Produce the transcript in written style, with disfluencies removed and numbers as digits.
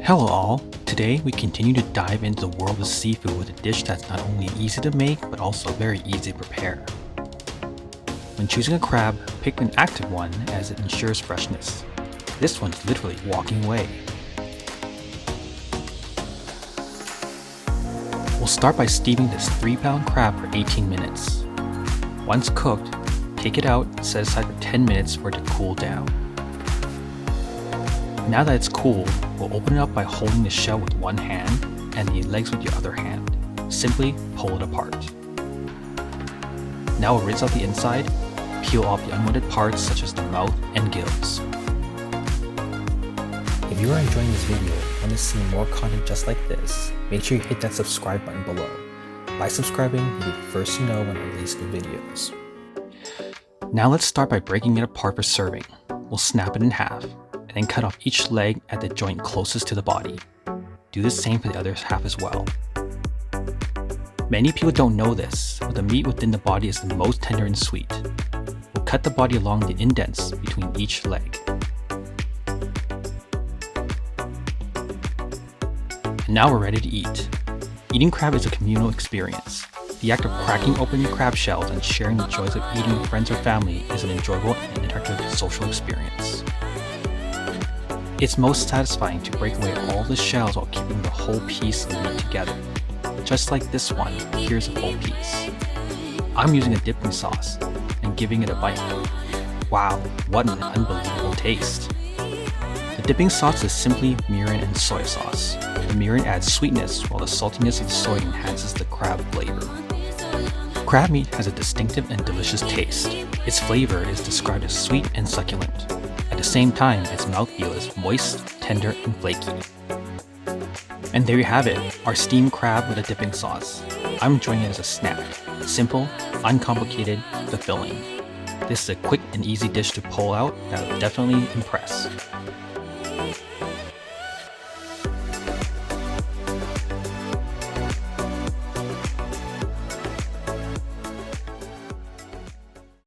Hello all! Today we continue to dive into the world of seafood with a dish that's not only easy to make but also very easy to prepare. When choosing a crab, pick an active one as it ensures freshness. This one's literally walking away. We'll start by steaming this 3-pound crab for 18 minutes. Once cooked, take it out and set aside for 10 minutes for it to cool down. Now that it's cool, we'll open it up by holding the shell with one hand and the legs with your other hand. Simply pull it apart. Now we'll rinse out the inside, peel off the unwanted parts such as the mouth and gills. If you are enjoying this video and want to see more content just like this, make sure you hit that subscribe button below. By subscribing, you'll be the first to know when I release new videos. Now let's start by breaking it apart for serving. We'll snap it in half, and then cut off each leg at the joint closest to the body. Do the same for the other half as well. Many people don't know this, but the meat within the body is the most tender and sweet. We'll cut the body along the indents between each leg. And now we're ready to eat. Eating crab is a communal experience. The act of cracking open your crab shells and sharing the joys of eating with friends or family is an enjoyable and interactive social experience. It's most satisfying to break away all the shells while keeping the whole piece of meat together. Just like this one, here's a full piece. I'm using a dipping sauce and giving it a bite. Wow, what an unbelievable taste. The dipping sauce is simply mirin and soy sauce. The mirin adds sweetness while the saltiness of the soy enhances the crab flavor. Crab meat has a distinctive and delicious taste. Its flavor is described as sweet and succulent. At the same time, its mouthfeel is moist, tender, and flaky. And there you have it, our steamed crab with a dipping sauce. I'm enjoying it as a snack. Simple, uncomplicated, fulfilling. This is a quick and easy dish to pull out that will definitely impress.